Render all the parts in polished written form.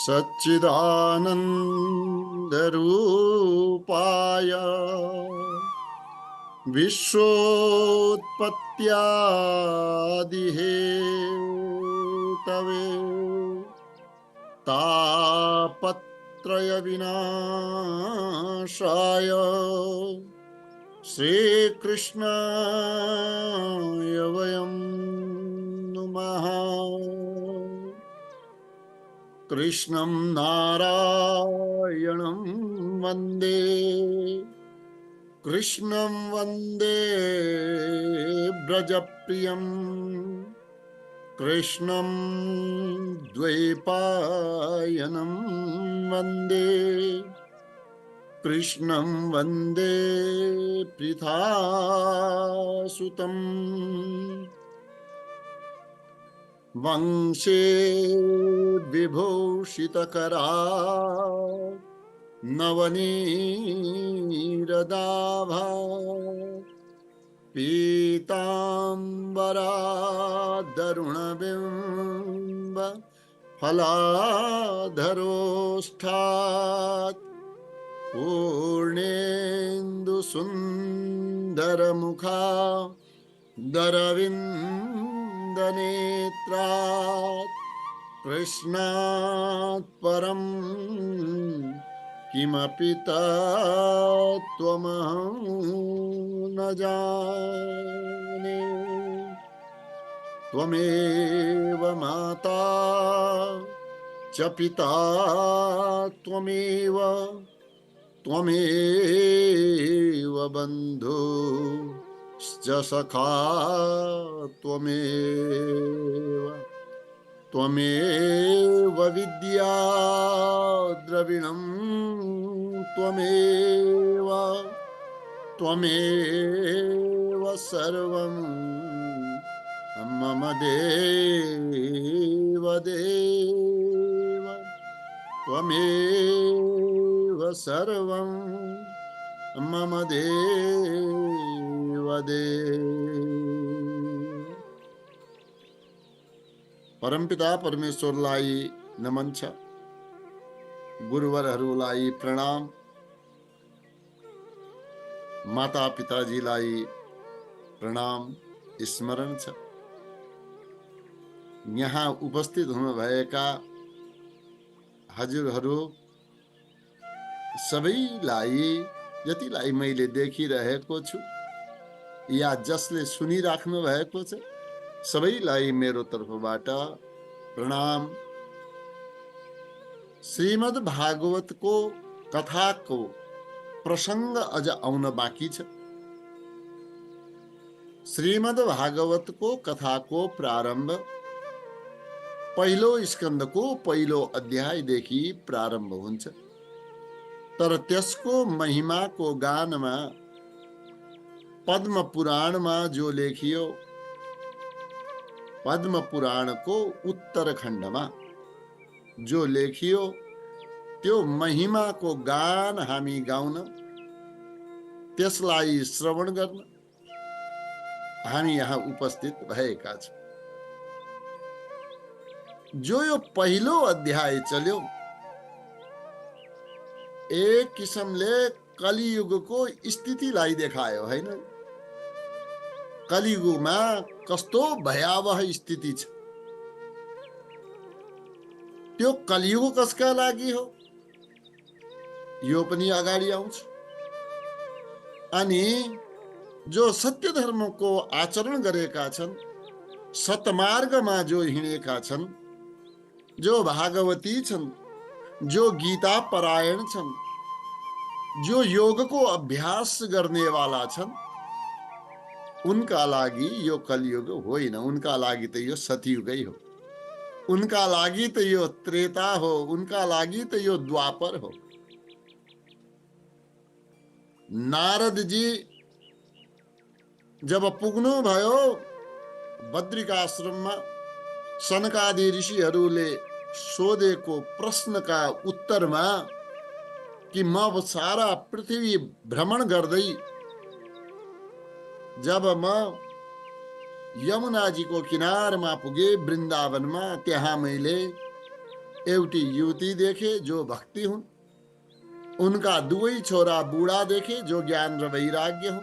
सच्चिदानन्दरूपाय विश्वोत्पत्त्यादिहेतवे तापत्रय विनाशाय श्रीकृष्णाय वयं नुमः। कृष्णं नारायणं वन्दे कृष्णं वन्दे व्रजप्रियं कृष्णं द्वैपायनं वन्दे कृष्णं वन्दे पृथासुतम् वंशे विभूषितकरा नवनीरदाभा पीताम्बरादरुणबिम्ब फलाधरोष्ठात् पूर्णेन्दुसुन्दरमुखा दरविन्दनेत्रात् कृष्णात् परं किमपि तत्त्वमहं न जाने। त्वमेव माता च पिता त्वमेव बन्धुश्च सखा त्वमेव विद्या द्रविणं त्वमेव सर्वं मम देव त्वमेव सर्वं मम देव। परमपिता परमेश्वरलाई नमन छ, गुरुवरहरूलाई प्रणाम, माता पिताजीलाई प्रणाम स्मरण छ। यहाँ उपस्थित हुनुभएका हजुरहरू सबैलाई, जतिलाई मैले देखिरहेको छु या जसले सुनिराख्नु भएको छ, सबैलाई मेरो तर्फबाट प्रणाम। श्रीमद् भागवतको कथाको प्रसंग अझ आउन बाँकी छ। श्रीमद् भागवतको कथाको प्रारम्भ पहिलो स्कन्धको पहिलो अध्यायदेखि प्रारम्भ हुन्छ, तर त्यसको महिमाको गानमा पद्म पुराणमा जो लेखियो, पद्म पुराणको उत्तरखण्डमा जो लेखियो, त्यो महिमाको गान हामी गाउन, त्यसलाई श्रवण गर्न हामी यहाँ उपस्थित भएका छौं। जो यो पहिलो अध्याय चल्यो, एक किसिमले कलियुगको स्थितिलाई देखायो, हैन? कलियुगमा कस्तो भयावह स्थिति छ, त्यो कलियुग कसका लागि हो यो पनि अगाडि आउँछ। अनि जो सत्य धर्मको आचरण गरेका छन्, सतमार्गमा जो हिँडेका छन्, जो भागवती छन्, जो गीता परायण छन्, जो योगको अभ्यास गर्नेवाला छन्, उनका लागि यो कलियुग होइन, उनका लागि त यो सतयुगै हो, उनका लागि त यो त्रेता हो, उनका लागि त यो द्वापर हो। नारद जी जब पुग्नु भयो बद्रिकाश्रममा, सनकादि ऋषिहरूले सोधेको प्रश्नका उत्तरमा कि म सारा पृथ्वी भ्रमण गर्दै जब म यमुना जी को किनारमा पुगे वृन्दावनमा, त्यहाँ मैले एउटी युवती देखे जो भक्ति हुन्, उनका दुवै छोरा बुढा देखे जो ज्ञान र वैराग्य हुन्।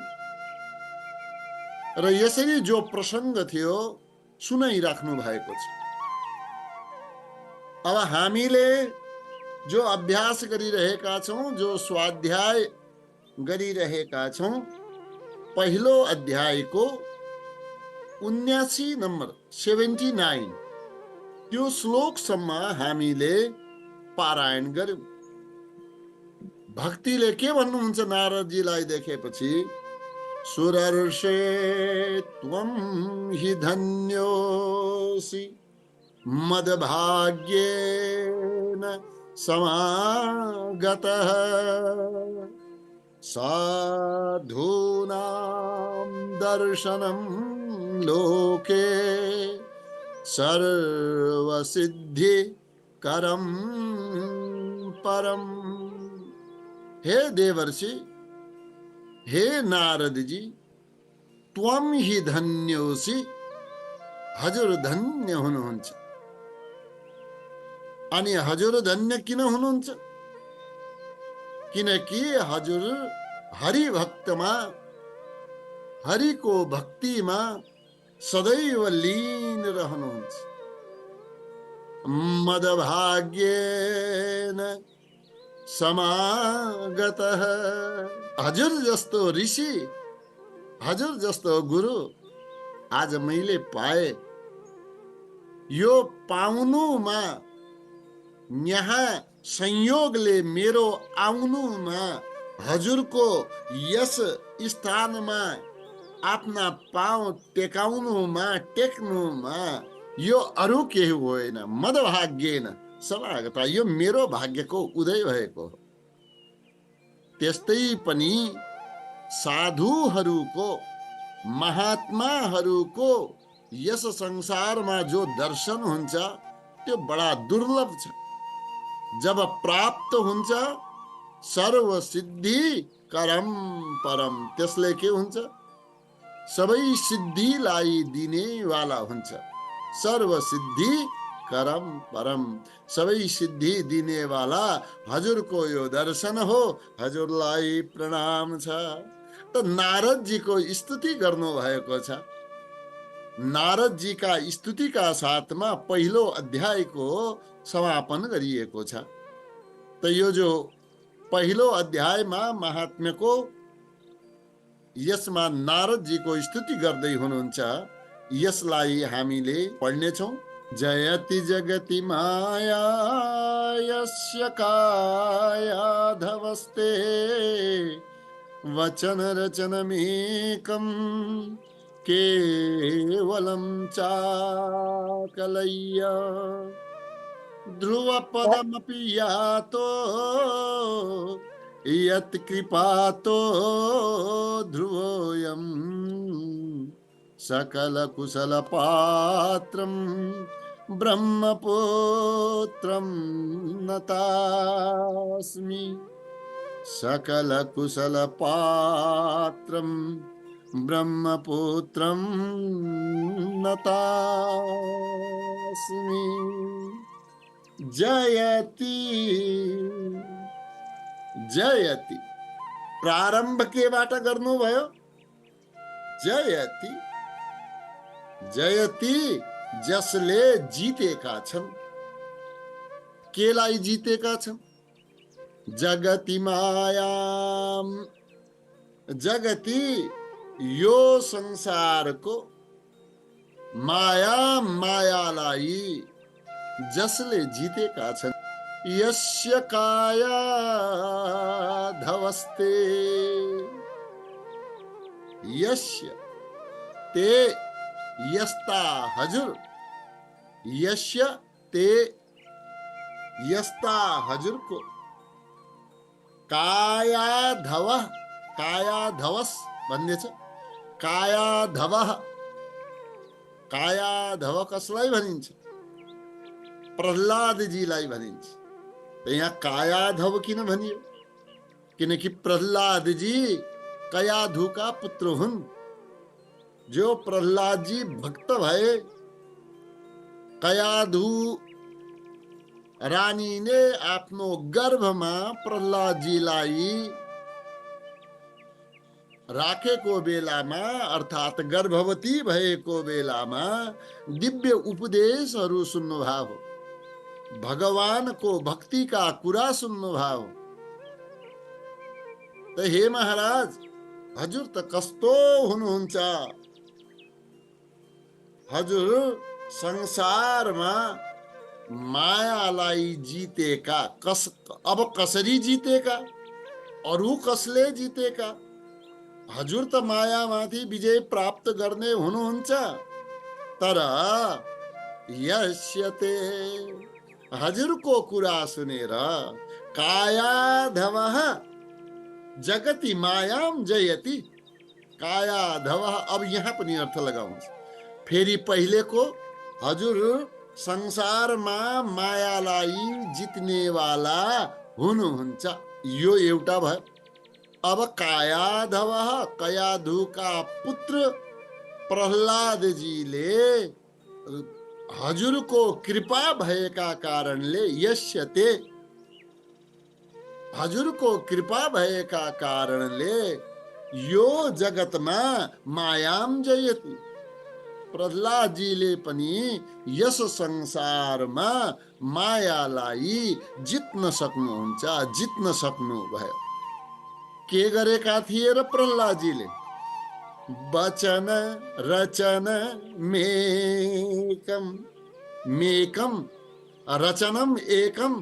र यसरी जो प्रसङ्ग थियो सुनाइराख्नु भएको छ। अब हामीले जो अभ्यास गरिरहेका छौं, जो स्वाध्याय गरिरहेका छौं, पहिलो अध्यायको 79 नम्बर 79 त्यो श्लोकसम्म हामीले पारायण गर्यौं। भक्तिले के भन्नुहुन्छ नारदजीलाई देखेपछि, सुरर्षे त्वं हि धन्योऽसि मदभाग्येन समागतः साधूनां दर्शनं लोके सर्वसिद्धिकरं परम। हे देवर्षि, हे नारद जी, त्वं हि धन्योऽसि, हजुर धन्य हुनुहुन्छ। अनि हजुर धन्य किन हुनुहुन्छ? किनकि हजुर हरिभक्तमा, हरिको भक्तिमा सदैव लीन रहनुहुन्छ। मदभाग्येन समागतः, हजुर जस्तो ऋषि, हजुर जस्तो गुरु आज मैले पाए। यो पाउनुमा, यहाँ संयोगले मेरो आउनुमा, हजुरको यस स्थानमा आफ्ना पाउ टेकाउनुमा, टेक्नुमा, यो अरू केही होइन। मदभाग्येन समागत, यो मेरो भाग्यको उदय भएको हो। त्यस्तै पनि साधुहरूको, महात्माहरूको यस संसारमा जो दर्शन हुन्छ त्यो बडा दुर्लभ छ। जब प्राप्त हुन्छ सर्व सिद्धि करम परम, त्यसले के हुन्छ? सबै सिद्धिलाई दिने वाला हुन्छ। सर्व सिद्धि करम परम, सबै सिद्धि दिने वाला हजुरको यो दर्शन हो। हजुरलाई प्रणाम छ। त नारदजीको स्तुति गर्नु भएको छ। नारदजीका स्तुतिका साथमा पहिलो अध्यायको समापन गरिएको छ। त यो जो पहिलो अध्यायमा महात्म्यको, यसमा नारदजीको स्तुति गर्दै हुनुहुन्छ, यसलाई हामीले पढ्नेछौँ। जयति जगति माया यस्य कायाधवस्ते वचन रचनमेकं केवलं चाकलय्य ध्रुवपदमपि यातो यत्कृपातो ध्रुवोऽयं सकलकुशलपात्रं ब्रह्मपुत्रं नतास्मि। सकलकुशलपात्रं ब्रह्मपुत्रं नतास्मि। जयति जयति, प्रारम्भ केबाट गर्नुभयो? जयति जयति, जसले जितेका छन्। केलाई जितेका छन्? जगति मायाम, जगति यो संसारको माया, मायालाई जसले जितेका छन्। यस्य काया धवस्ते, यस्य ते यस्ता हजुर, यस्य ते यस्ता हजुरको, कायाधव, कायाधवस भन्ने छ। कायाधव, कायाधव कसलाई भनिन्छ? प्रह्लादजीलाई भनिन्छ। त यहाँ कायाधव किन भनियो? किनकि प्रह्लादजी कयाधुका पुत्र हुन्। जो प्रह्लादजी भक्त भए, कयाधु रानीले आफ्नो गर्भमा प्रहलादजीलाई राखेको बेलामा अर्थात् गर्भवती भएको बेलामा दिव्य उपदेशहरू सुन्नुभयो, भगवानको भक्तिका कुरा सुन्नुभयो। त हे महाराज, हजुर त कस्तो हुनुहुन्छ? हजुर संसारमा मायालाई जितेका, अब कसरी जितेका, अरू कसले जितेका? हजुर त मायामाथि विजय प्राप्त गर्ने हुनुहुन्छ। तर यस्यते, हजुरको कुरा सुनेर कायाधवः जगति मायाम जयति। कायाधवः, अब यहाँ पनि अर्थ लगाउँछ। फेरि पहिलेको, हजुर संसारमा मायालाई जित्नेवाला हुनुहुन्छ, यो एउटा भयो। अब कायाधवः, कयाधुका पुत्र प्रहलादजीले हजुरको कृपा भएका कारणले, यस्यते, हजुरको कृपा भएका कारणले यो जगतमा मायाम जयति, प्रहलादजीले पनि यस संसारमा मायालाई जित्न सक्नुहुन्छ, जित्न सक्नुभयो। के गरेका थिए र प्रहलादजीले? वचन रचन मेकम, मेकम रचनम एकम,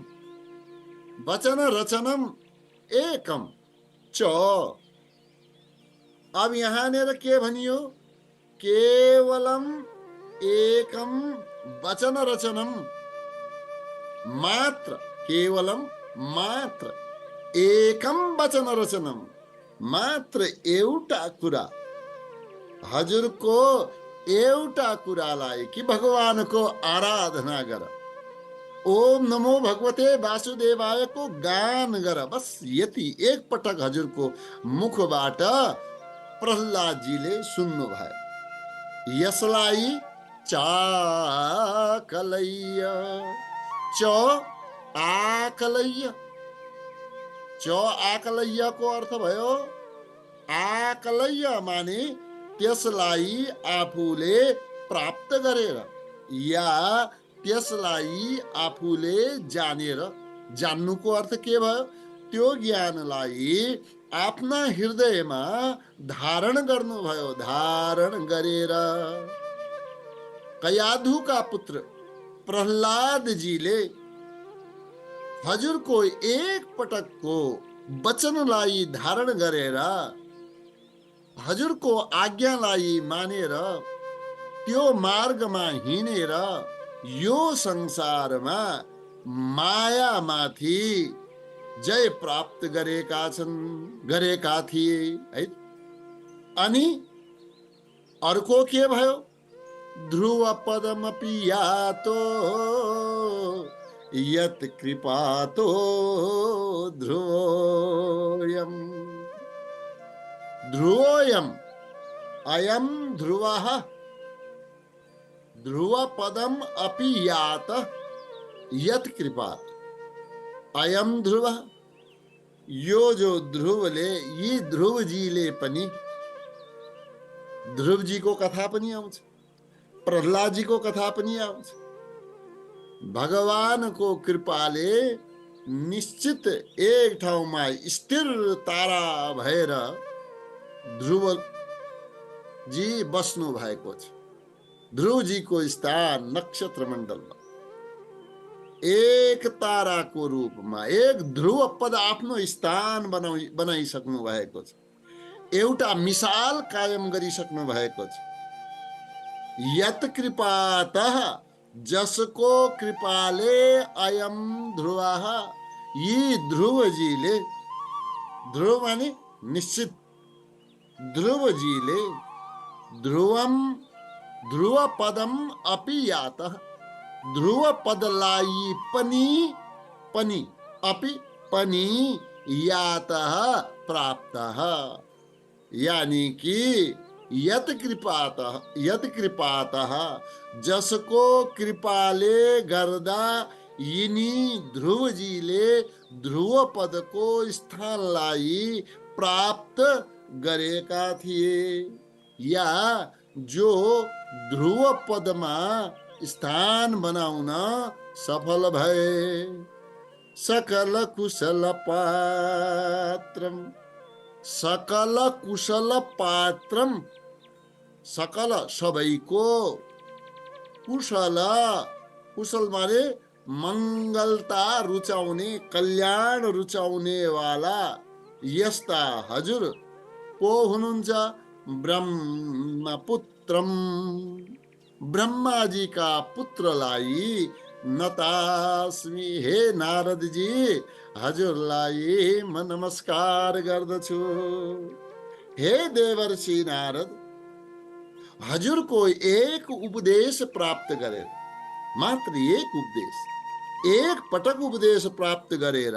वचन रचनम एकम च। अब यहाँनिर के भनियो? केवलम एकम वचन रचनम, मात्र, केवलम मात्र, एकम वचन रचनम, मात्र एउटा कुरा, हजुरको एउटा कुरालाई कि भगवानको आराधना गर, ओम नमो भगवते वासुदेवाय को गान गर, बस यति एक पटक हजुरको मुखबाट प्रहलादजीले सुन्नुभयो। यसलाई चाकलय्य, च आकलय्य, च आकलय्य को अर्थ भयो आकलय्य माने त्यसलाई आफूले प्राप्त गरेर या त्यसलाई आफूले जानेर। जान्नुको अर्थ के भयो? त्यो ज्ञानलाई आफ्ना हृदयमा धारण गर्नुभयो, धारण गरेर। कयाधुका पुत्र प्रहलादजीले हजुरको एक पटकको वचनलाई धारण गरेर, हजुरको आज्ञालाई मानेर, त्यो मार्गमा हिँडेर यो संसारमा मायामाथि जय प्राप्त गरेका थिए है। अनि अर्को के भयो? ध्रुव पदमपि यातो यत कृपातो ध्रुवोयम, ध्रुवोयम अयम ध्रुवः, ध्रुव पदम अपि यात यत कृपात, अयम ध्रुव, यो जो ध्रुवले, यी ध्रुवजीले पनि, ध्रुवजीको कथा पनि आउँछ, प्रहलादजीको कथा पनि आउँछ। भगवानको कृपाले निश्चित एक ठाउँमा स्थिर तारा भएर ध्रुवजी बस्नु भएको छ। ध्रुवजीको स्थान नक्षत्र मण्डलमा एक ताराको रूपमा एक ध्रुव पद आफ्नो स्थान बनाइसक्नु भएको छ, एउटा मिसाल कायम गरिसक्नु भएको छ। यत कृपातः, जसको कृपाले अयम ध्रुवः, यी ध्रुवजीले, ध्रुव माने निश्चित, ध्रुवजीले ध्रुवम, ध्रुव पदम अपि यातः, ध्रुव पदलाई पनि अपि पनि यातः प्राप्तः, यानी कि यत कृपातः, जसको कृपाले गर्दा यिनी ध्रुवजीले ध्रुव पदको स्थानलाई प्राप्त गरेका थिए, या जो ध्रुव पदमा स्थान बनाउन सफल भए। सकल कुशल पात्रम, सकल कुशल पात्रम, सकल सबैको, कुशल, कुशल माने मङ्गलता रुचाउने, कल्याण रुचाउने वाला यस्ता हजुर को हुनुहुन्छ? ब्रह्मपुत्रम, ब्रह्माजीका पुत्रलाई नतास्मि, हे नारदजी हजुरलाई म नमस्कार गर्दछु। हे देवर्षि नारद, हजुरको एक उपदेश प्राप्त गरेर, मात्र एक उपदेश, एक पटक उपदेश प्राप्त गरेर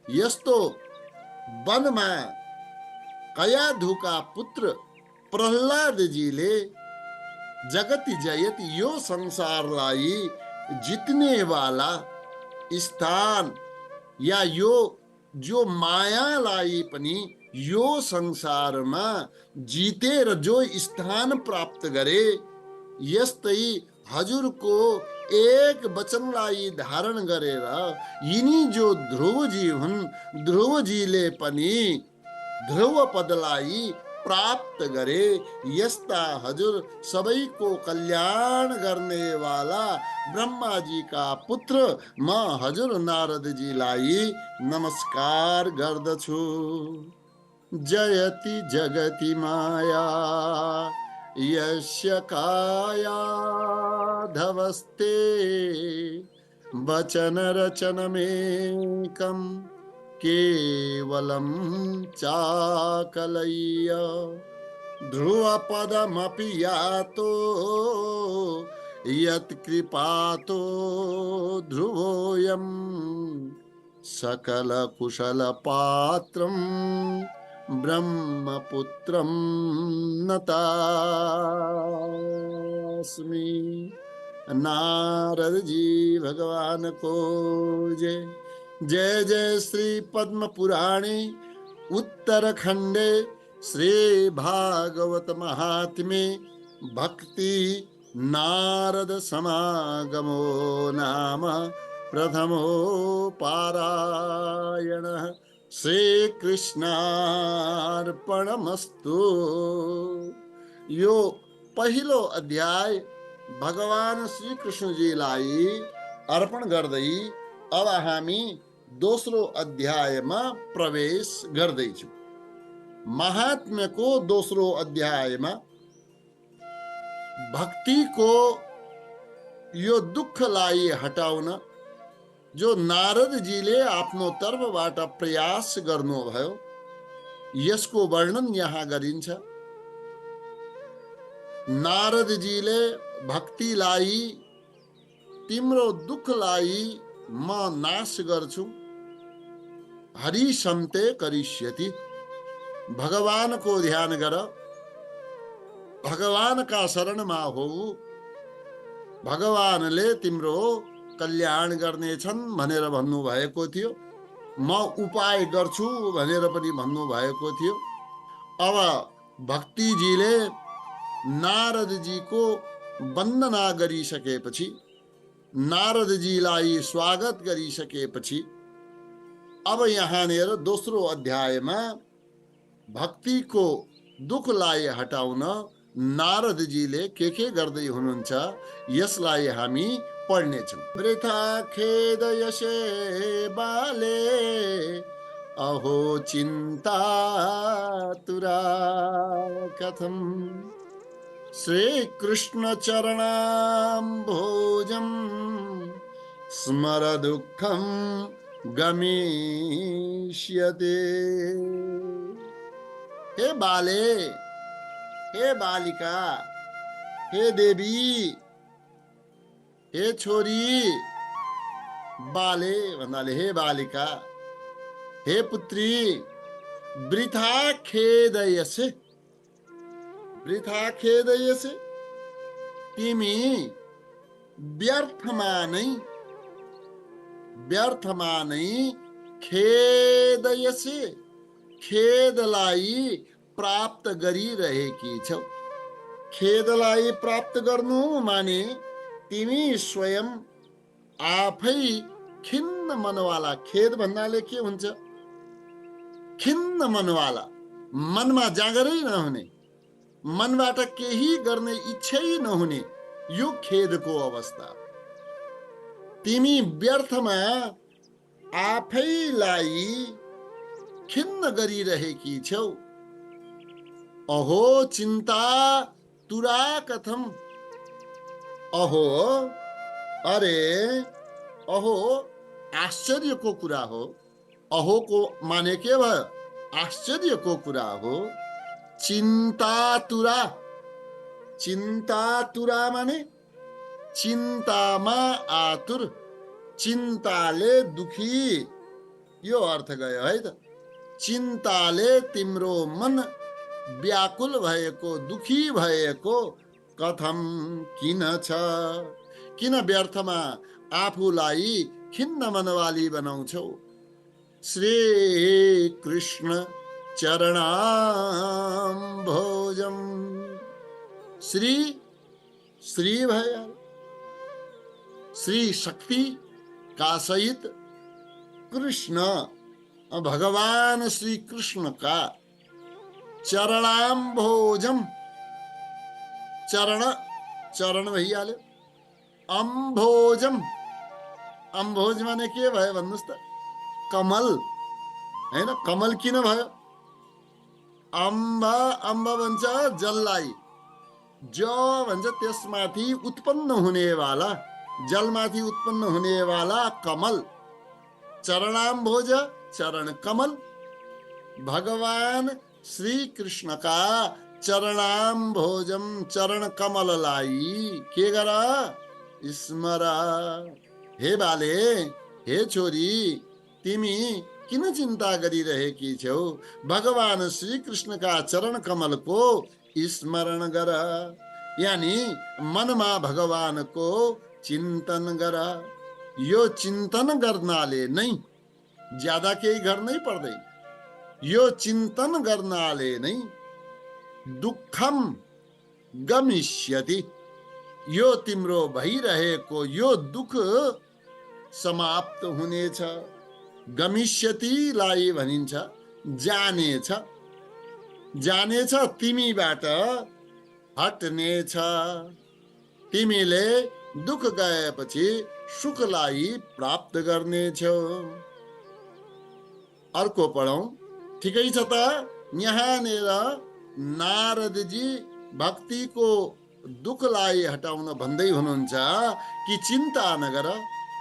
यस्तो वनमा कयाधुका पुत्र प्रहलादजीले जगति जयति यो संसारलाई जित्ने वाला स्थान, या यो जो मायालाई पनि यो संसारमा जितेर जो स्थान प्राप्त गरे, यस्तै हजुरको एक वचनलाई धारण गरेर यिनी जो ध्रुवजी हुन्, ध्रुवजीले पनि ध्रुव पदलाई प्राप्त गरे। यस्ता हजुर सबैको कल्याण गर्ने वाला ब्रह्माजीका पुत्र म हजुर नारदजीलाई नमस्कार गर्दछु। जयति जगति माया यस्य काया धवस्ते, वचन रचनमेकं केवलं चाकलय्य, ध्रुवपदमपि यातो यत्कृपातो ध्रुवोऽयं, सकलकुशलपात्रं ब्रह्मपुत्रं नतास्मि। नारद जी भगवान को जय। जय जय श्री पद्म पुराणे उत्तरखंडे श्री भागवत महात्म्ये भक्ति नारद समागमो नाम प्रथमो पारायणः। श्री कृष्णार्पणमस्तु। यो पहिलो अध्याय भगवान श्री कृष्णजीलाई अर्पण गर्दै अब हामी दोस्रो अध्यायमा प्रवेश गर्दैछौँ। महात्म्यको दोस्रो अध्यायमा भक्तिको यो दुःखलाई हटाउन जो नारदजीले आफ्नो तर्फबाट प्रयास गर्नुभयो, यसको वर्णन यहाँ गरिन्छ। नारदजीले भक्तिलाई, तिम्रो दुःखलाई म नाश गर्छु, हरिसन्ते करिष्यति। भगवानको ध्यान गर, भगवानका शरणमा हो, भगवानले तिम्रो कल्याण गर्नेछन् भनेर भन्नुभएको थियो। म उपाय गर्छु भनेर पनि भन्नुभएको थियो। अब भक्तिजीले नारदजीको वन्दना गरिसकेपछि, नारदजीलाई स्वागत गरिसकेपछि अब यहाँनिर दोस्रो अध्यायमा भक्तिको दुःखलाई हटाउन नारदजीले के गर्दै हुनुहुन्छ यसलाई हामी पढ्नेछौँ। वृथा खेदयसे बाले अहो चिन्ता तुरा कथम, श्रीकृष्ण चरणाम्भोजं स्मर दुःखं गमिष्यते। हे बाले, हे बालिका, हे देवी, हे छोरी, बाले भन्नाले हे बालिका, हे पुत्री, वृथा खेदयसे, वृथा खेदयसे, तिमी व्यर्थमा नै व्यर्थमा नै खेदयसे, खेदलाई प्राप्त गरिरहेकी छौ। खेदलाई प्राप्त गर्नु माने तिमी स्वयं आफै खिन्न मनवाला। खेद भन्नाले के हुन्छ? खिन्न मनवाला, मनमा जागरै नहुने, मनबाट केही गर्ने इच्छै नहुने, यो खेदको अवस्था। तिमी व्यर्थमा आफैलाई खिन्न गरिरहेकी छौ। अहो चिन्ता तुरा कथम, अहो, अरे, अहो आश्चर्यको कुरा हो। अहो को माने के भयो? आश्चर्यको कुरा हो। चिन्तातुरा, चिन्तातुरा माने चिन्तामा आतुर, चिन्ताले दुखी, यो अर्थ गयो है त। चिन्ताले तिम्रो मन व्याकुल भएको, दुखी भएको कथम किन छ? किन व्यर्थमा आफूलाई खिन्न मनवाली बनाउँछौ? श्री कृष्ण चरणाम्भोजम, श्री, श्री भया, श्री शक्ति का सहित कृष्ण, भगवान श्री कृष्ण का चरणाम्भोजम, चरण, चरण भइहाल्यो। अम्भोजम, अम्भोज माने के भयो भन्नुस् त? कमल हैन? कमल किन भयो? अम्ब, अम्ब भन्छ जललाई, ज भन्छ त्यसमाथि उत्पन्न हुनेवाला, जलमाथि उत्पन्न हुनेवाला कमल। चरणाम्भोज, चरण कमल। भगवान श्री कृष्ण का चरणाम्भोजम, चरण कमललाई के गर? स्मर। हे बाले, हे छोरी, तिमी किन चिन्ता गरिरहेकी छौ? भगवान श्री कृष्ण का चरण कमल को स्मरण गर, यानी मनमा भगवान को चिन्तन गर। यो चिन्तन गर्नाले नै, ज्यादा केही गर्नै पर्दैन, यो चिन्तन गर्नाले नै दुःखम गमिष्यति, यो तिम्रो भइरहेको यो दुःख समाप्त हुनेछ। गमिष्यतिलाई भनिन्छ जानेछ, जानेछ, तिमीबाट हट्नेछ। तिमीले दुःख गएपछि सुखलाई प्राप्त गर्नेछौ। अर्को पढौं, ठिकै छ त? यहाँनिर नारदजी भक्तिको दुःखलाई हटाउन भन्दै हुनुहुन्छ कि चिन्ता नगर,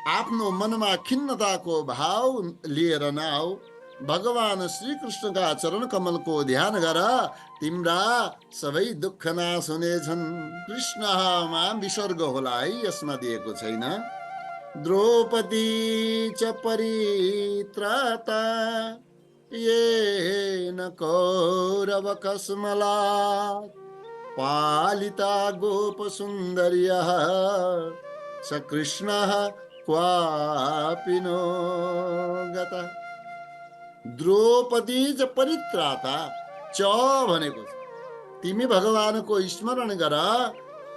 आफ्नो मनमा खिन्नताको भाव लिएर नआऊ, भगवान श्री कृष्णका चरण कमलको ध्यान गर, तिम्रा सबै दुःख नाश हुनेछन्। कृष्णमा विसर्ग होला है, यसमा दिएको छैन। द्रौपदी च परित्राता येन कौरव कस्मलात्, पालिता गोप सुन्दर्यः स कृष्णः क्वापि नो गता। द्रौपदी च परित्राता, च भनेको तिमी भगवानको स्मरण गर,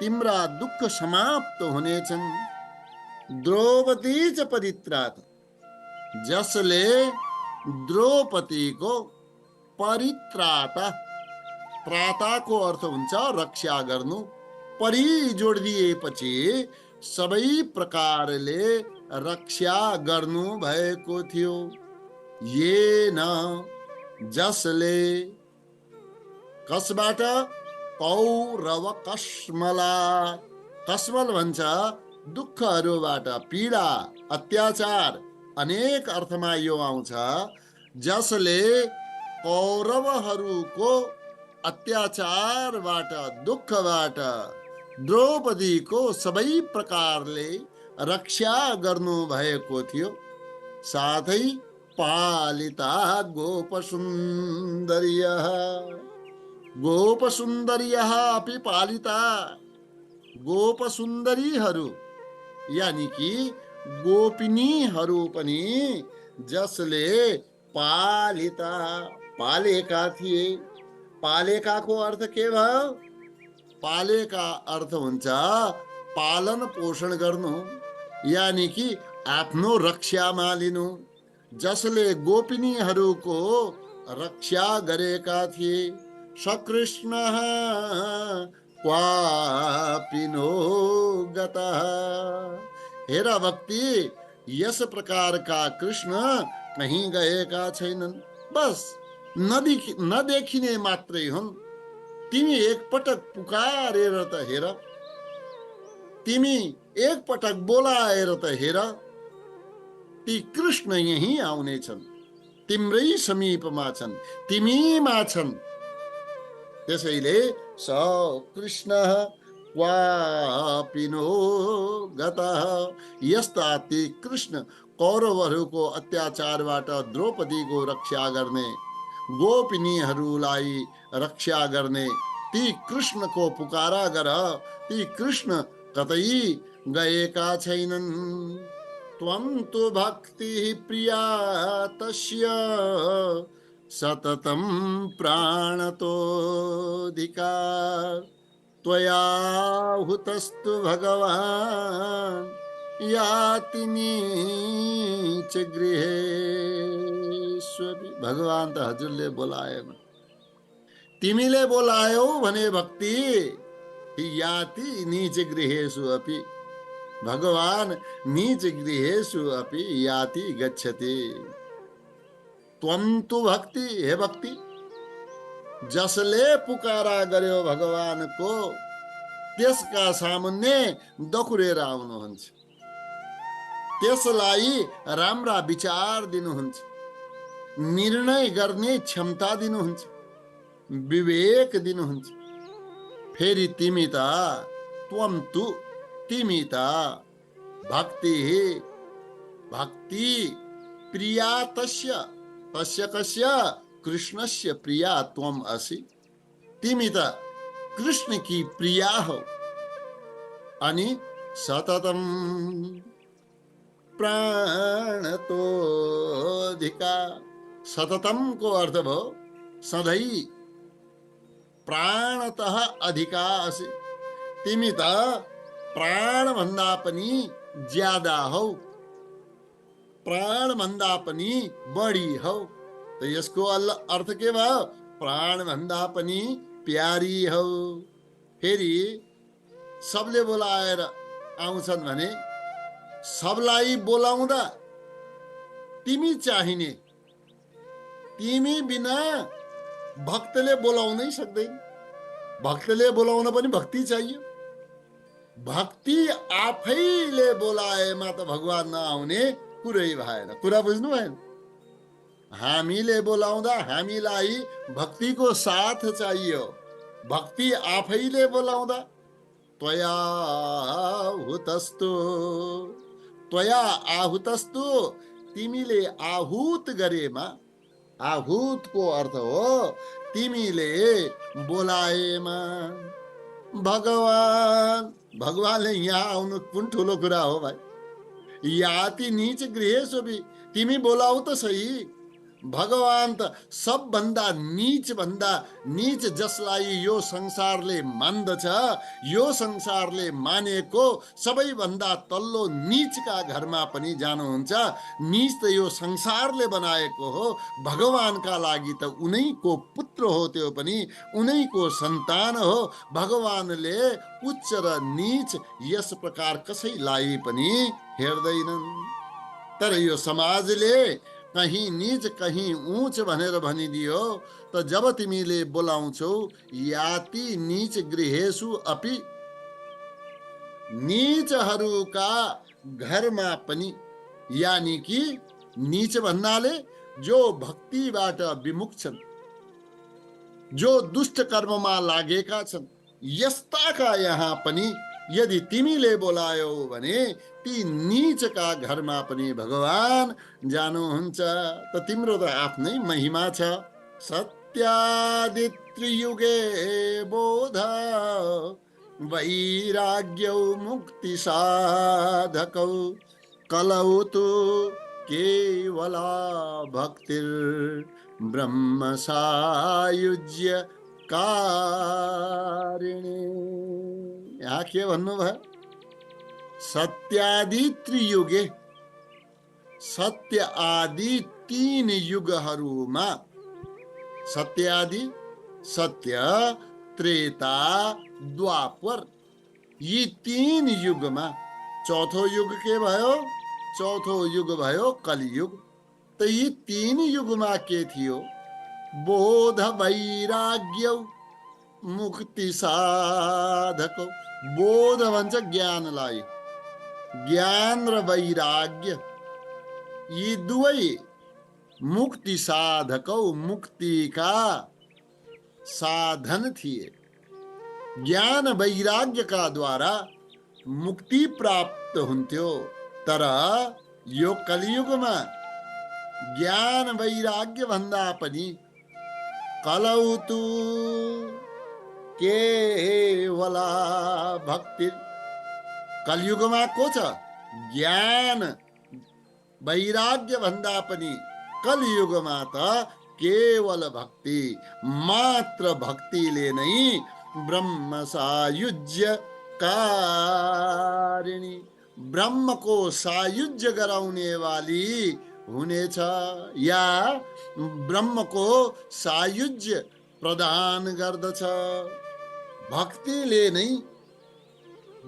तिम्रा दुःख समाप्त हुनेछन्। द्रौपदी च परित्राता, जसले द्रौपदीको परित्राता, त्राताको अर्थ हुन्छ रक्षा गर्नु, परि जोडिदिएपछि सबै प्रकारले रक्षा गर्नु भएको थियो। येन, जसले, कसबाट? कौरव कस्मला, कस्मल भन्छ दुःखहरूबाट, पीडा, अत्याचार, अनेक अर्थमा यो आउँछ। जसले कौरवहरूको अत्याचारबाट, दुःखबाट द्रौपदीको सबै प्रकारले रक्षा गर्नु भएको थियो। साथै पालिता गोप सुन्दर्यः, गोप सुन्दर्यः अपि पालिता, गोप सुन्दरीहरू यानी कि गोपिनीहरू पनि जसले पालिता पालेका थिए। पालेकाको अर्थ के भयो? पालेका अर्थ हुन्छ पालन पोषण गर्नु, यानी कि आफ्नो रक्षामा लिनु। जसले गोपिनीहरूको रक्षा गरेका थिए। सकृष्ण क्वापि नो गतः। हेर भक्ति, यस प्रकारका कृष्ण कहीं गएका छैनन्। बस नदेखिने मात्रै हुन्। तिमी एकपटक पुकारेर त हेर, तिमी एकपटक बोलाएर त हेर, ती कृष्ण यही आउनेछन्, तिम्रै समीपमा छन्, तिमीमा छन्। त्यसैले स कृष्ण क्वापि नो गतः। यस्ता ती कृष्ण कौरवहरूको अत्याचारबाट द्रौपदीको रक्षा गर्ने, गोपिनीहरूलाई रक्षा गर्ने ती कृष्णको पुकारा गर। ती कृष्ण कतै गएका छैनन्। त्वं तु भक्ति प्रिया तस्य सततं प्राणतोऽधिका। त्वया हुतस्तु भगवान् याति नीच गृहेष्वपि। भगवान त हजुरले बोलाएन, तिमीले बोलायौ भने भक्ति याति नीच गृहेषु अपि। भगवान नीच गृहेषु अपि याति गच्छति। त्वं तु भक्ति, हे भक्ति, जसले पुकारा गर्यो भगवानको त्यसका सामुन्ने दखुरेर आउनुहुन्छ। त्यसलाई राम्रा विचार दिनुहुन्छ, निर्णय गर्ने क्षमता दिनुहुन्छ, विवेक दिनुहुन्छ। फेरि तिमी त त्वं तु, तिमी त भक्ति भक्ति प्रिया तस्य, तस्य कस्य? कृष्णस्य प्रिया त्वम असि। तिमी त कृष्ण की प्रिया हो। अनि सततम प्राणतोऽधिका। सततम को अर्थ भयो सधैँ, प्राणतः अधिका असि। तिमी त प्राण भन्दा पनि ज्यादा हौ, प्राण भन्दा पनि बढी हौ। त यसको अर्थ के भयो? प्राण भन्दा पनि प्यारी हौ। फेरि सबले बोलाएर आउँछन् भने सबलाई बोलाउँदा तिमी चाहिने, तिमी बिना भक्तले बोलाउनै सक्दैन। भक्तले बोलाउन पनि भक्ति चाहियो। भक्ति आफैले बोलाएमा त भगवान नआउने कुरै भएन। कुरा बुझ्नु भएन? हामीले बोलाउँदा हामीलाई भक्तिको साथ चाहियो। भक्ति आफैले बोलाउँदा त्वया आहुतस्तु, त्वया आहुतस्तु, तिमीले आहुत गरेमा। आहुतको अर्थ हो तिमीले बोलाएमा। भगवान, भगवानले यहाँ आउनु कुन ठुलो कुरा हो भाइ? याति नीच गृहेषु भी, तिमी बोलाऊ त सही। भगवान त सबभन्दा भन्दा नीच जसलाई यो संसारले मान्दछ, यो संसारले मानेको सबैभन्दा तल्लो नीचका घरमा पनि जानुहुन्छ। नीच त यो संसारले बनाएको हो। भगवानका लागि त उनैको पुत्र हो, त्यो पनि उनैको सन्तान हो। भगवानले उच्च र नीच यस प्रकार कसैलाई पनि हेर्दैनन्। तर यो समाजले कहीं नीच कहीं ऊंच भनेर भनिदियो। त जब तिमीले बोलाउँछौ याति नीच गृहेषु अपि, नीचहरूका घरमा पनि, यानी कि नीच भन्नाले जो भक्तिबाट विमुख छन्, जो दुष्ट कर्ममा लागेका छन्, यस्ताका यहाँ पनि यदि तिमीले बोलायौ भने ती नीचका घरमा पनि भगवान जानुहुन्छ। त तिम्रो त आफ्नै महिमा छ। सत्यादित्रियुगे बोध वैराग्यौ मुक्ति साधकौ कलौ तु केवला भक्तिर ब्रह्म सायुज्य कारिणी। यहाँ के भन्नुभयो? सत्यादि त्रियुगे, सत्य आदि 3 युगहरूमा, सत्य आदि, सत्य, त्रेता, द्वापर, यी 3 युगमा चौथो युग के भयो? चौथो युग भयो कलियुग। त यी 3 युगमा के थियो? बोध वैराग्य मुक्ति साधक। बोध भन्छ ज्ञानलाई, ज्ञान र वैराग्य यी दुवै मुक्ति साधकौ, मुक्तिका साधन थिए। ज्ञान वैराग्यका द्वारा मुक्ति प्राप्त हुन्थ्यो। तर यो कलियुगमा ज्ञान वैराग्य भन्दा पनि कलौ तु केवला भक्ति। कलियुगमा को छ? ज्ञान वैराग्य भन्दा पनि कलियुगमा त केवल भक्ति, मात्र भक्तिले नै ब्रह्म सायुज्य कारिणी, ब्रह्म को सायुज्य गराउने वाली हुनेछ, या ब्रह्म को सायुज्य प्रदान गर्दछ। भक्तिले नै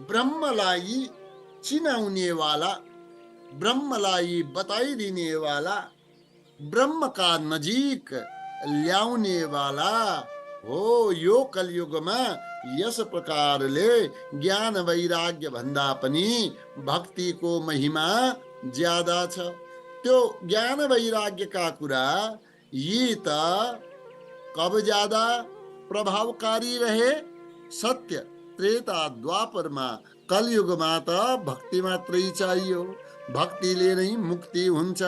ब्रह्मलाई चिनाउने वाला, ब्रह्मलाई बताइदिने वाला, ब्रह्म का नजिक ल्याउने वाला हो। यो कलियुगमा यस प्रकारले ज्ञान वैराग्य भन्दा पनि भक्तिको महिमा ज्यादा छ। त्यो ज्ञान वैराग्यका कुरा यी त कब ज्यादा प्रभावकारी रहे? सत्य, त्रेता, द्वापरमा। कलियुगमा त भक्ति मात्रै चाहियो, भक्तिले नै मुक्ति हुन्छ।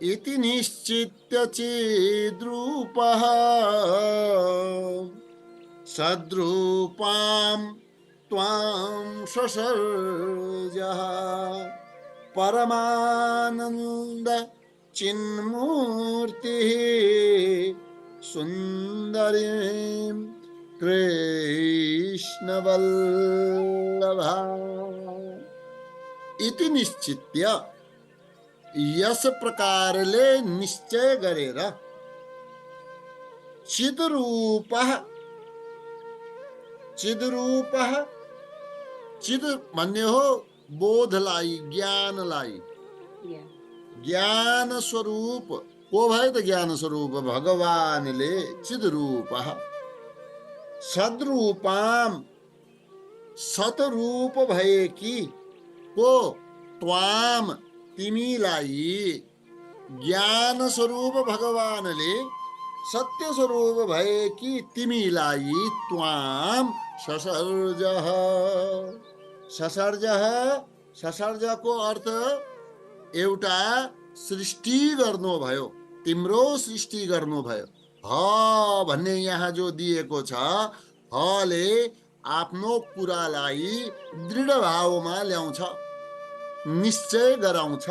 इति निश्चित्य चिद्रूपः सद्रूपां त्वां ससर्जः परमानन्द चिन्मूर्तिः सुन्दरीं कृष्णवल्लभा। इति निश्चित्य, यस प्रकारले निश्चय गरेर, चिद्रूपः, चिद्रूपः, चिद भन्ने हो बोधलाई, ज्ञानलाई। ज्ञान स्वरूप को भए त? ज्ञान स्वरूप भगवानले चिद्रूपः। सद्रूपाम, सतरूप भएकी को? त्वाम, तिमीलाई। ज्ञान स्वरूप भगवानले सत्य स्वरूप भएकी तिमीलाई त्वाम ससर्जः। ससर्जः, ससर्जको अर्थ एउटा सृष्टि गर्नु भयो, तिम्रो सृष्टि गर्नु भयो। ह भन्ने यहाँ जो दिएको छ, हले आफ्नो कुरालाई दृढ भावमा ल्याउँछ, निश्चय गराउँछ।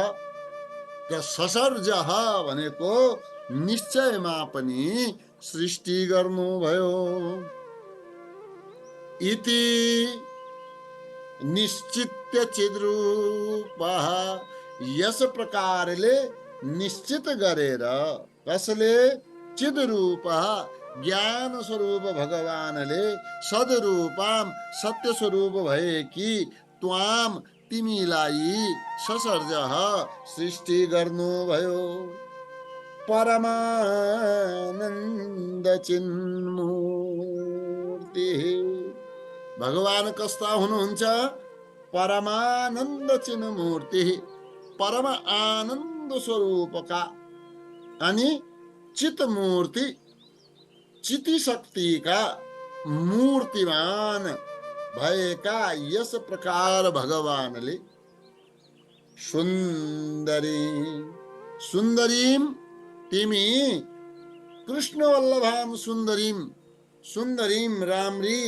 र ससर्जः भनेको निश्चयमा पनि सृष्टि गर्नुभयो। इति निश्चित्य चिद्रूपः, यस प्रकारले निश्चित गरेर। कसले? चिद्रूपः, ज्ञान स्वरूप भगवानले सदरूपाम, सत्य स्वरूप भएकी त्वाम, तिमीलाई ससर्जः, सृष्टि गर्नुभयो। परमानन्द चिन्मूर्ति। भगवान कस्ता हुनुहुन्छ? परमानन्द चिन्मूर्ति, परम आनन्द स्वरूपका अनि चित मूर्ति, चिति शक्तिका मूर्तिमान भएका यस प्रकार भगवानले सुन्दरी, सुन्दरीम, तिमी कृष्णवल्लभाम सुन्दरीम, सुन्दरीम राम्री,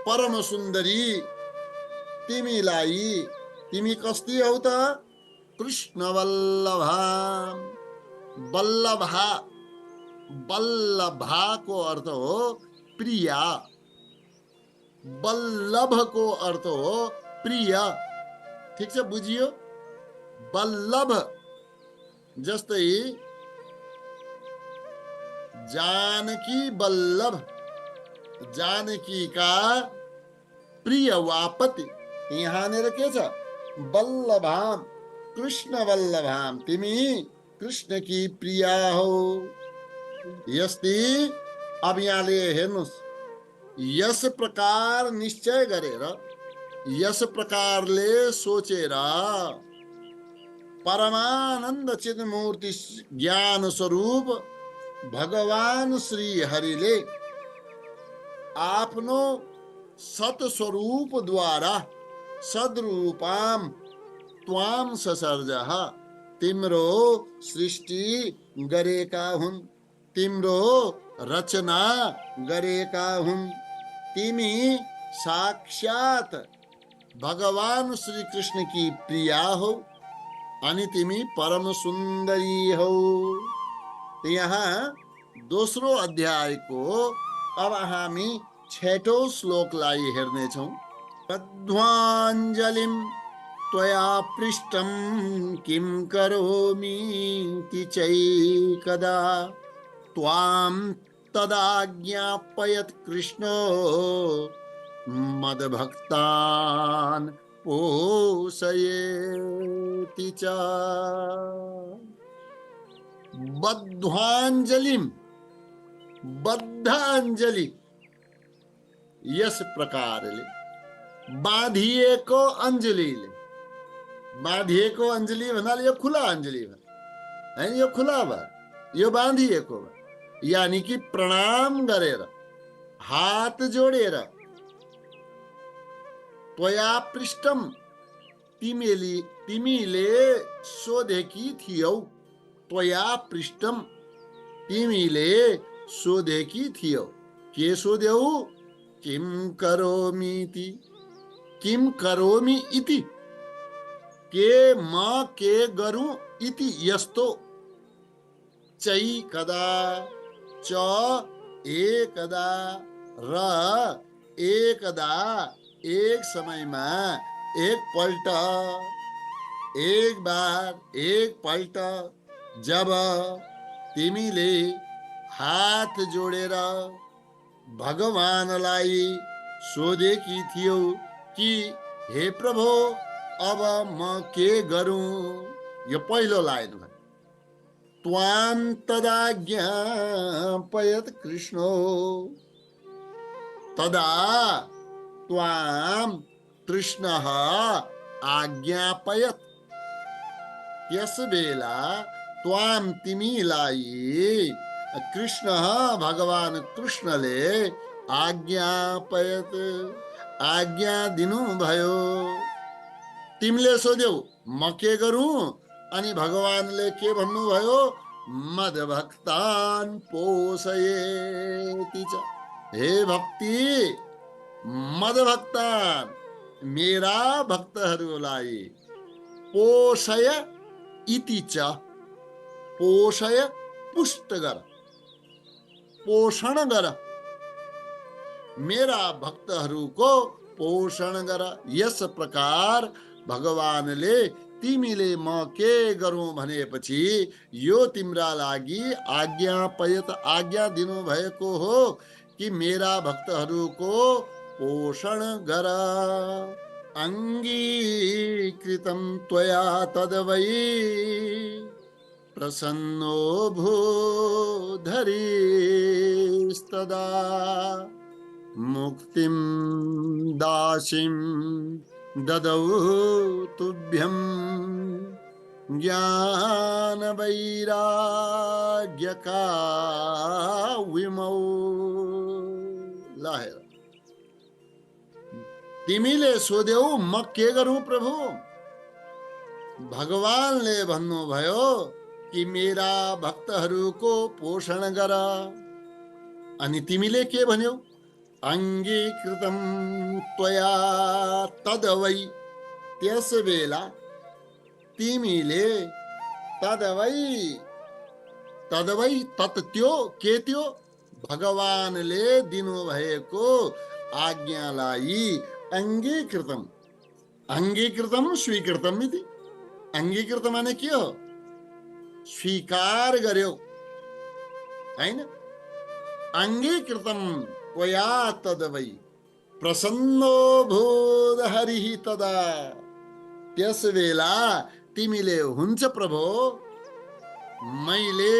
परम सुन्दरी तिमीलाई, तिमी कस्ती हौ त? कृष्ण वल्लभा। वल्लभा, वल्लभाको अर्थ हो प्रिया, वल्लभको अर्थ हो प्रिय। ठिक छ, बुझियो? वल्लभ जस्तै जानकी वल्लभ, जानकीका प्रिय वापति। यहाँनिर के छ? वल्लभाम, कृष्ण वल्लभाम, तिमी कृष्णकी प्रिया हौ। यस्तै अब यहाँले हेर्नुहोस्, यस प्रकार निश्चय गरेर, यस प्रकारले सोचेर परमानन्द चिन्मूर्ति ज्ञान स्वरूप भगवान श्री हरिले आफ्नो सत स्वरूप द्वारा सद्रूपाम त्वाम ससर्जः, तिम्रो सृष्टि गरेका हुन्, तिम्रो रचना गरेका हुन्। तिमी साक्षात भगवान श्री कृष्ण की प्रिया हो अनि तिमी परम सुन्दरी हौ। यहाँ दोस्रो अध्यायको अब हामी 6औं श्लोकलाई हेर्नेछौँ। बद्ध्वाञ्जलिं त्वया पृष्टं किं करोमि चैकदा त्वां तदा ज्ञापयत् कृष्णो मद्भक्तान् पोषयेति च। बद्ध्वाञ्जलिं, बद्ध अञ्जली, यस प्रकारले बाँधिएको अञ्जलीले, बाँधिएको अञ्जली भन्नाले यो खुला अञ्जली भयो हैन, यो खुला भयो, यो बाँधिएको भयो। यानी कि प्रणाम गरेर, हात जोडेर, त्वया पृष्ठम, तिमीले सोधेकी थियौ, त्वया पृष्ठम, तिमीले सोधेकी थियौ। के सोध्यौ? किम करोमि इति, किम करोमि इति, के म के गरौँ इति यस्तो, चैकदा, च एकदा, र एकदा, एक समयमा, एक पल्ट, एक बार, एक पल्ट, जब तिमीले हात जोडेर भगवानलाई सोधेकी थियौ कि हे प्रभु अब म के गरौँ। यो पहिलो लाइन हो। त्वां तदा ज्ञापयत् कृष्णो, तदा त्वां कृष्णः आज्ञापयत्, त्यस बेला त्वां तिमीलाई कृष्णः भगवान कृष्णले आज्ञापयत्, आज्ञा दिनुभयो। तिमीले सोध्यौ म के गरौँ, अनि भगवानले के भन्नुभयो? मद्भक्तान् पोषयेति च। हे भक्ति, मद्भक्तान्, मेरा भक्तहरूलाई पोषय इति च, पोषय, पुष्ट गर, पोषण गर, मेरा भक्तहरूको पोषण गर। यस प्रकार भगवानले तिमीले म के गरौँ भनेपछि यो तिम्रा लागि आज्ञापयत, आज्ञा दिनु भएको हो कि मेरा भक्तहरूको पोषण गर। अङ्गीकृतं त्वया तद्वै प्रसन्नो भूधरीस्तदा मुक्तिं दासीं ददौ तुभ्यं ज्ञानवैराग्यकाविमौ। लाहेर तिमीले सोध्यौ म के गरौँ प्रभु? भगवानले भन्नुभयो कि मेरा भक्तहरूको पोषण गर। अनि तिमीले के भन्यौ? अङ्गीकृतं त्वया तद्वै, त्यस बेला तिमीले तदवै तत् त्यो के त्यो भगवानले दिनुभएको आज्ञालाई अंगीकृतम स्वीकृतम इति। अंगीकृत माने के हो? स्वीकार गर्यो हैन। अंगीकृतम त्वया तदवै प्रसन्नो भूद हरिः तदा। त्यस बेला तिमीले हुन्छ प्रभु मैले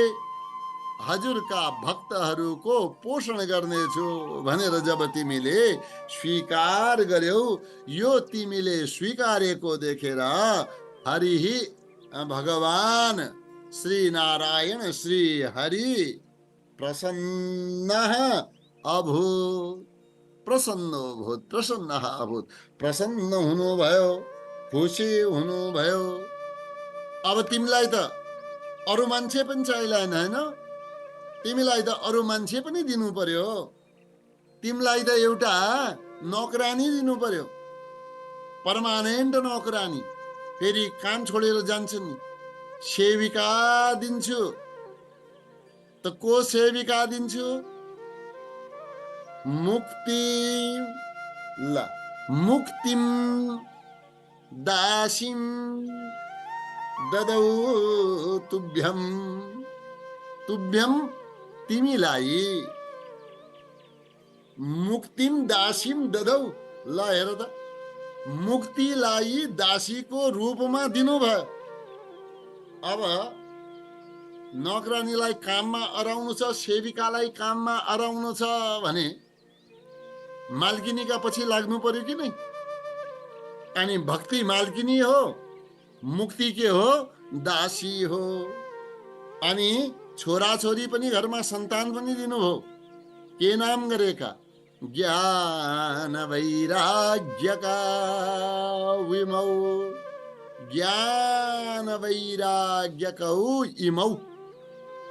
हजुरका भक्तहरूको पोषण गर्नेछु भनेर जब तिमीले स्वीकार गर्यौ, यो तिमीले स्वीकारेको देखेर हरिहि भगवान श्री नारायण श्री हरि प्रसन्न अभूत। प्रसन्न अभूत, प्रसन्न हुनुभयो, खुसी हुनुभयो। अब तिमीलाई त अरू मान्छे पनि चाहिँदैन हैन, तिमीलाई त अरू मान्छे पनि दिनु पर्यो, तिमीलाई त एउटा नौकरानी दिनु पर्यो, पर्मानेन्ट नौकरानी। फेरि काम छोडेर जान्छ नि, सेविका दिन्छु। त को सेविका दिन्छु? मुक्तिम दासीम ददौ तुभ्यम तिमीलाई मुक्तिम दासीम ददौ। ल हेर त, मुक्तिलाई दासीको रूपमा दिनुभयो। अब नौकरानीलाई काममा अराउनु छ, सेविकालाई काममा अराउनु छ भने मालकिनीका पछि लाग्नु पर्यो कि नै? अनि भक्ति मालकिनी हो, मुक्ति के हो? दासी हो। अनि छोराछोरी पनि घरमा सन्तान पनि दिनुभयो। के नाम गरेका? ज्ञान वैराग्यका विमौ। ज्ञान वैराग्यकौ इमौ।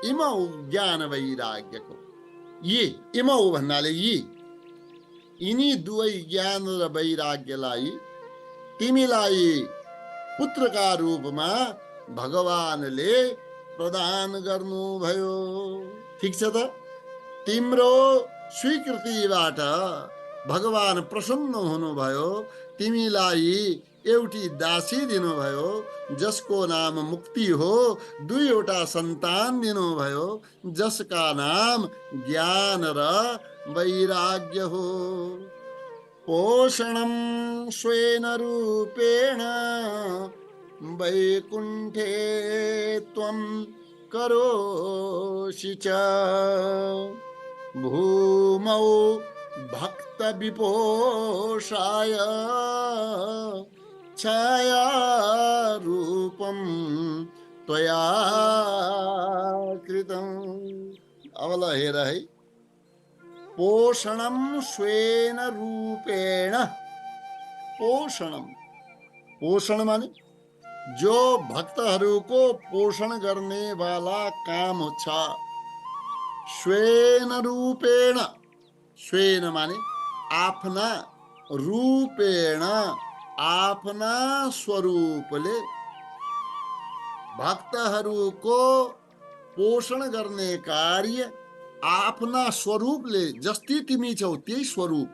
इमौ ज्ञान वैराग्यकौ। यी इमौ भन्नाले यी, यिनी दुवै ज्ञान र वैराग्यलाई तिमीलाई पुत्रका रूपमा भगवानले प्रदान गर्नुभयो। ठिक छ त? तिम्रो स्वीकृतिबाट भगवान प्रसन्न हुनुभयो, तिमीलाई एउटी दासी दिनुभयो जसको नाम मुक्ति हो, दुईवटा सन्तान दिनुभयो जसका नाम ज्ञान र वैराग्य हो। पोषणं स्वेन रूपेण वैकुण्ठे त्वं करोषि च भूमौ भक्त विपोषाय छाया रूपम त्वया कृतं। अवला हेर है, पोषणम स्वेन रूपेण। पोषणम, पोषण माने जो भक्तहरूको पोषण गर्ने वाला काम छ। स्वेन रूपेण, स्वेन माने आफ्ना, रूपेण आफ्ना स्वरूपले भक्तहरूको पोषण गर्ने कार्य आफ्ना स्वरूपले, जस्तै तिमी छौ त्यही स्वरूप।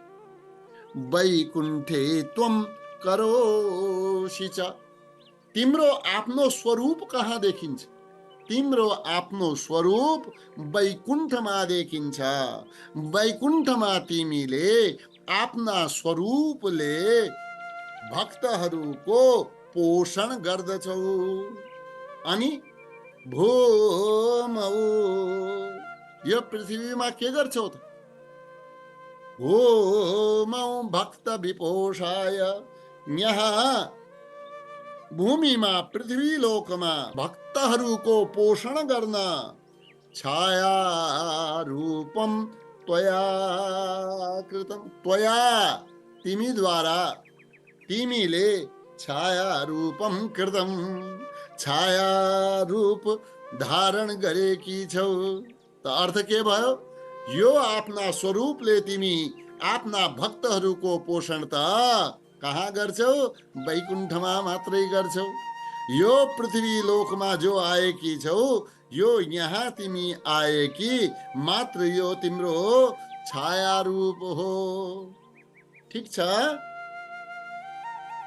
वैकुण्ठे त्वं करोषि च। तिम्रो आफ्नो स्वरूप कहाँ देखिन्छ? तिम्रो आफ्नो स्वरूप वैकुण्ठमा देखिन्छ। वैकुण्ठमा तिमीले आफ्ना स्वरूपले भक्तहरूको पोषण गर्दछौ। अनि भूमौ, यो पृथ्वीमा के गर्छौ त? भूमौ भक्त विपोषाय। यहाँ भूमिमा, पृथ्वी लोकमा भक्तहरूको पोषण गर्न छाया रूपम त्वया कृतम। त्वया तिमीद्वारा, तिमीले छाया रूपम कृतम, छाया रूप धारण गरेकी छौ। त अर्थ के भयो? यो आफ्ना स्वरूपले तिमी आफ्ना भक्तहरूको पोषण त कहाँ गर्छौ? वैकुण्ठमा मात्रै गर्छौ। यो पृथ्वी लोकमा जो आएकी छौ, यो यहाँ तिमी आएकी मात्र यो तिम्रो छाया रूप हो। ठिक छ?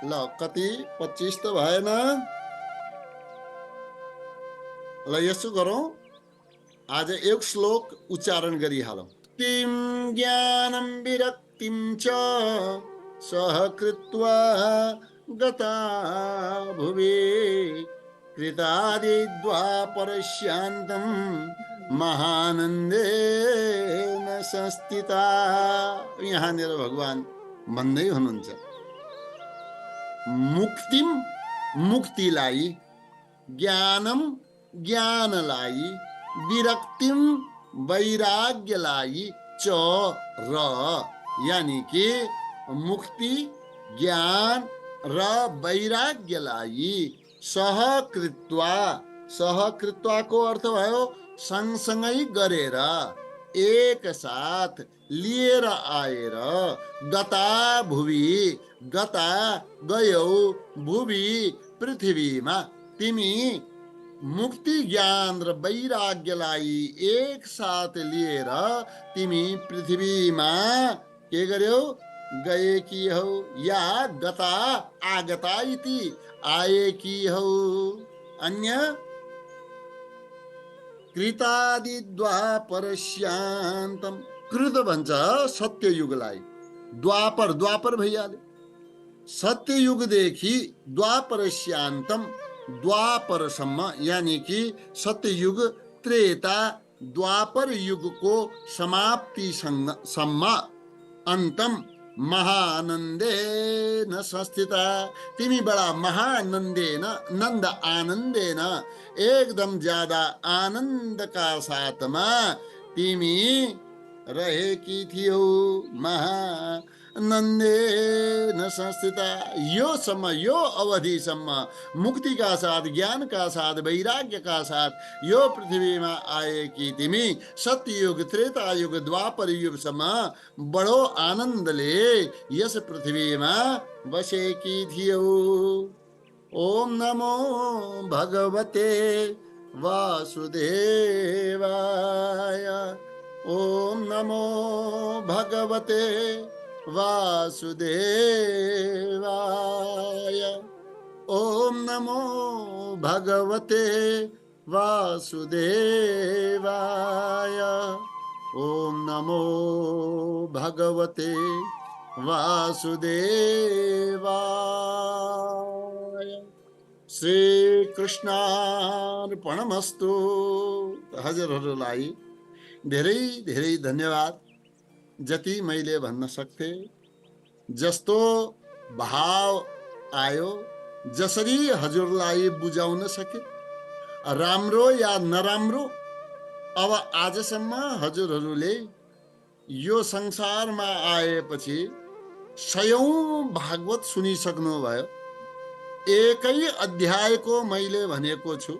ल कति 25 त भएन। ल यसो गरौँ, आज एक श्लोक उच्चारण गरिहालौँ। तिम ज्ञानं विरक्तिं च सह कृत्वा गता भुवि कृतादि द्वापरस्यान्तं महानन्देन संस्थिता। यहाँनिर भगवान भन्दै हुनुहुन्छ, मुक्तिम मुक्तिलाई, ज्ञानम ज्ञानलाई, विरक्तिम वैराग्यलाई, च र यानी कि मुक्ति, ज्ञान र वैराग्यलाई सहकृत्वा, सहकृत्वाको अर्थ भयो सँगसँगै गरेर, एक साथ लिएर आएर, गता भुवि, गता गयौ, भुवि पृथ्वीमा, तिमी मुक्ति ज्ञान र वैराग्यलाई एक साथ लिएर तिमी पृथ्वीमा के गर्यौ? गएकी हौ, या गता आगता इति आएकी हौ। अन्य कृतादि द्वापरस्यान्तम, कृत भन्छ सत्ययुगलाई, द्वापर द्वापर भइहाल्यो। सत्ययुगदेखि द्वापरस्यान्तम, द्वापरसम्म यानी कि सत्ययुग, त्रेता, द्वापर युगको समाप्तिसम्म, अन्तम महानन्देन संस्थिता, तिमी बडा महानन्देन, नन्द आनन्देन, एकदम ज्यादा आनन्दका साथमा तिमी रहेकी थियौ। महानन्देन संस्थिता, यो सम्म, यो अवधिसम्म मुक्तिका साथ, ज्ञानका साथ, वैराग्यका साथ यो पृथ्वीमा आएकी तिमी सत्ययुग, त्रेतायुग, द्वापर युगसम्म बडो आनन्दले यस पृथ्वीमा बसेकी थियौ। ओम नमो भगवते वासुदेवाय। ओम नमो भगवते वासुदेवाय। ओम नमो भगवते वासुदेवाय। ओम नमो भगवते वासुदेवाय। श्री कृष्णार्पणमस्तु। हजुरहरूलाई धेरै धेरै धन्यवाद। जति मैले भन्न सक्थे, जस्तो भाव आयो, जसरी हजुरलाई बुझाउन सके, राम्रो या नराम्रो, अब आजसम्म हजुरहरूले यो संसारमा आएपछि सयौं भागवत सुनिसक्नुभयो। एकै अध्यायको मैले भनेको छु,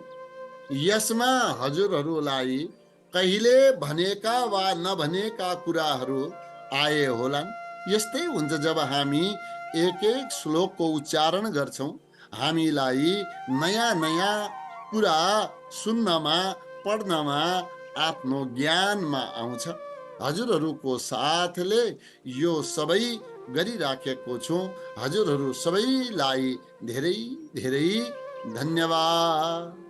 यसमा हजुरहरूलाई कहिले भनेका वा नभनेका कुराहरू आए होलान्। यस्तै हुन्छ जब हामी एक एक श्लोकको उच्चारण गर्छौं, हामीलाई नयाँ नयाँ कुरा सुन्नमा, पढ्नमा, आफ्नो ज्ञानमा आउँछ। हजुरहरूको साथले यो सबै गरिराखेको छु। हजुरहरू सबैलाई धेरै धेरै धन्यवाद।